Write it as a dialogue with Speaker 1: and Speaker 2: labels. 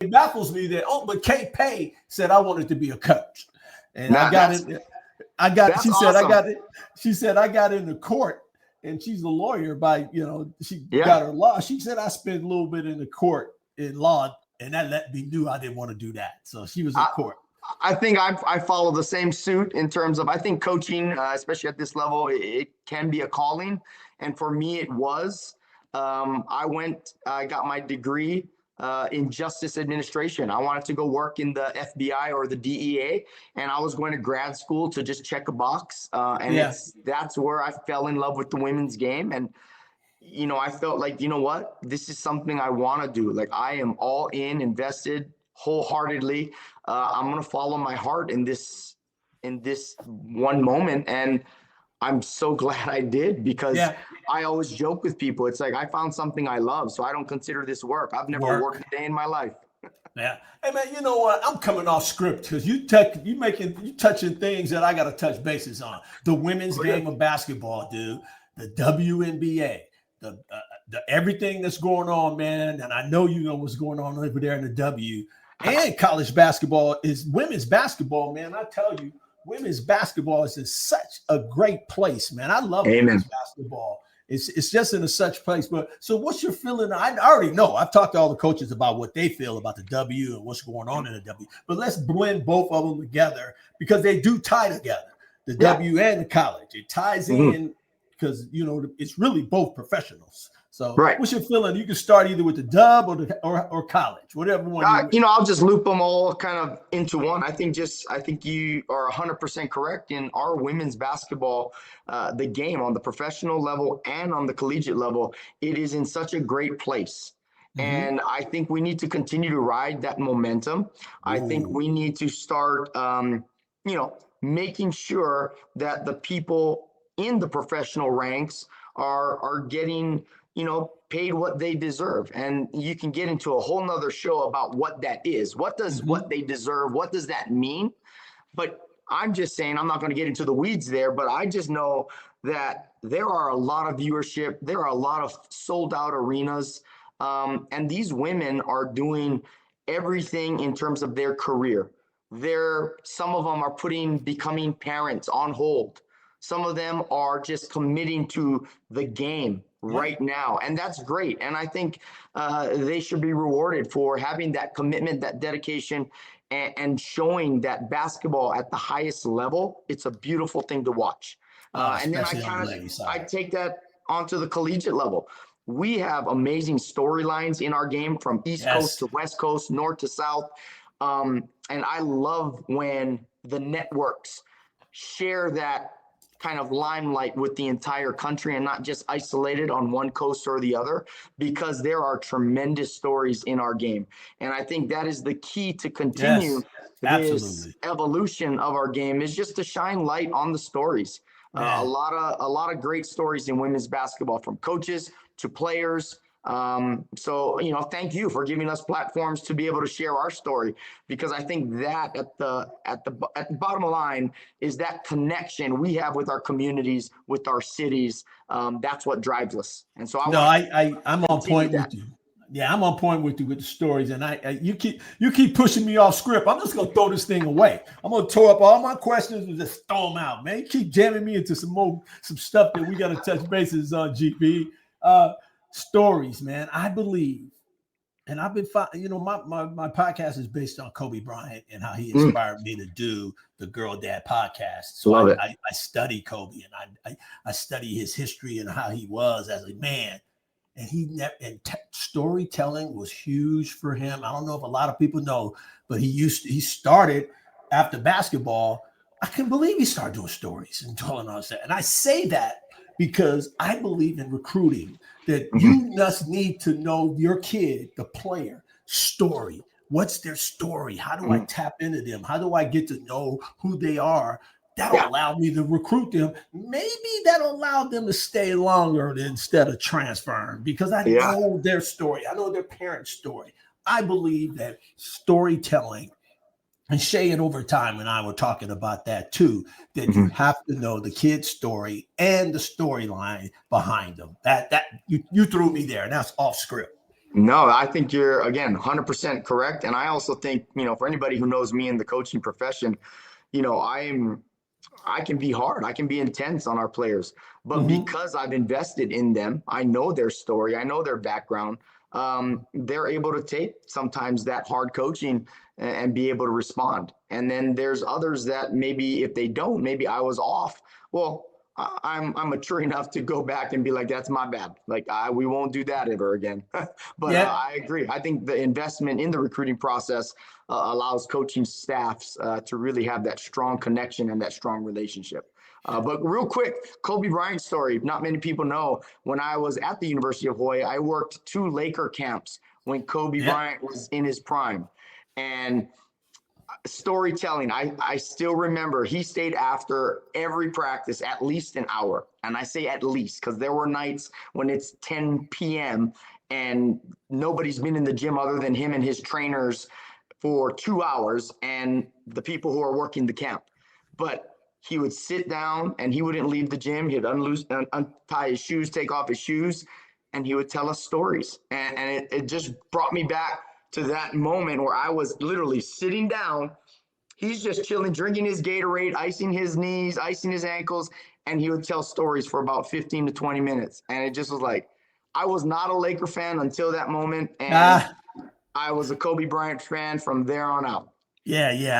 Speaker 1: it baffles me that, but Kate Pay said I wanted to be a coach. And
Speaker 2: Nah,
Speaker 1: I got it.
Speaker 2: that's
Speaker 1: She said,
Speaker 2: awesome.
Speaker 1: She said, I got into court, and she's a lawyer she
Speaker 2: Yeah.
Speaker 1: got her law. She said, I spent a little bit in the court in law, and that let me knew I didn't want to do that. So she was in court.
Speaker 2: I think I follow the same suit in terms of, I think coaching, especially at this level, it can be a calling. And for me, it was. I got my degree in justice administration. I wanted to go work in the FBI or the DEA, and I was going to grad school to just check a box. That's where I fell in love with the women's game. And I felt like, what? This is something I want to do. Like, I am all in, invested wholeheartedly. I'm going to follow my heart in this one moment. And I'm so glad I did, because I always joke with people. It's like, I found something I love, so I don't consider this work. I've never worked a day in my life.
Speaker 1: Yeah. Hey man, you know what? I'm coming off script because you touching things that I got to touch bases on. The women's game of basketball, dude. The WNBA. The everything that's going on, man. And I know you know what's going on over there in the W. And college basketball is women's basketball, man. I tell you, women's basketball is in such a great place, man. I love women's basketball. It's just in such place. But so what's your feeling? I already know. I've talked to all the coaches about what they feel about the W and what's going on in the W. But let's blend both of them together because they do tie together. The W and the college. It ties in because, it's really both professionals. So what's your feeling? You can start either with the dub or college, whatever one.
Speaker 2: I'll just loop them all kind of into one. I think you are 100% correct. In our women's basketball, the game on the professional level and on the collegiate level, it is in such a great place. And I think we need to continue to ride that momentum. I think we need to start, making sure that the people in the professional ranks are getting paid what they deserve. And you can get into a whole nother show about what that is. What does what they deserve? What does that mean? But I'm just saying, I'm not going to get into the weeds there, but I just know that there are a lot of viewership. There are a lot of sold out arenas. And these women are doing everything in terms of their career. Some of them are becoming parents on hold. Some of them are just committing to the game right now. And that's great. And I think they should be rewarded for having that commitment, that dedication, and showing that basketball at the highest level. It's a beautiful thing to watch. And then I take that onto the collegiate level. We have amazing storylines in our game from East Coast to West Coast, North to South. And I love when the networks share that kind of limelight with the entire country and not just isolated on one coast or the other, because there are tremendous stories in our game. And I think that is the key to continue this evolution of our game, is just to shine light on the stories. A lot of great stories in women's basketball, from coaches to players. So, thank you for giving us platforms to be able to share our story, because I think that at the bottom line is that connection we have with our communities, with our cities. That's what drives us. And so
Speaker 1: I'm on point with you. Yeah, I'm on point with you with the stories, and you keep pushing me off script. I'm just gonna throw this thing away. I'm gonna throw up all my questions and just throw them out, man. You keep jamming me into some stuff that we got to touch bases on, GP. Stories, man. I believe, and I've been, my podcast is based on Kobe Bryant and how he inspired me to do the Girl Dad podcast. So I study Kobe, and I study his history and how he was as a man. And storytelling was huge for him. I don't know if a lot of people know, but he started after basketball. I can believe he started doing stories and telling us that. And I say that because I believe in recruiting, that you just need to know your kid, the player, story. What's their story? How do I tap into them? How do I get to know who they are? That'll allow me to recruit them. Maybe that'll allow them to stay longer instead of transferring, because I know their story. I know their parents' story. I believe that storytelling, and Shay and Overtime and I were talking about that too, that you have to know the kid's story and the storyline behind them. That you threw me there, and that's off script.
Speaker 2: No, I think you're, again, 100% correct. And I also think, for anybody who knows me in the coaching profession, you know, I can be hard. I can be intense on our players, but
Speaker 1: Mm-hmm.
Speaker 2: because I've invested in them, I know their story, I know their background. They're able to take sometimes that hard coaching and be able to respond. And then there's others that maybe if they don't, maybe I was off. Well, I'm mature enough to go back and be like, that's my bad. Like we won't do that ever again. But
Speaker 1: Yeah.
Speaker 2: I agree. I think the investment in the recruiting process allows coaching staffs to really have that strong connection and that strong relationship. But real quick, Kobe Bryant story. Not many people know. When I was at the University of Hawaii, I worked 2 Laker camps when Kobe
Speaker 1: Yeah.
Speaker 2: Bryant was in his prime. And storytelling, I still remember he stayed after every practice at least an hour. And I say at least because there were nights when it's 10 p.m. and nobody's been in the gym other than him and his trainers for 2 hours and the people who are working the camp. But he would sit down and he wouldn't leave the gym. He'd untie his shoes, take off his shoes, and he would tell us stories. And it just brought me back to that moment where I was literally sitting down. He's just chilling, drinking his Gatorade, icing his knees, icing his ankles, and he would tell stories for about 15 to 20 minutes. And it just was like, I was not a Laker fan until that moment. And
Speaker 1: Ah,
Speaker 2: I was a Kobe Bryant fan from there on out.
Speaker 1: yeah, yeah.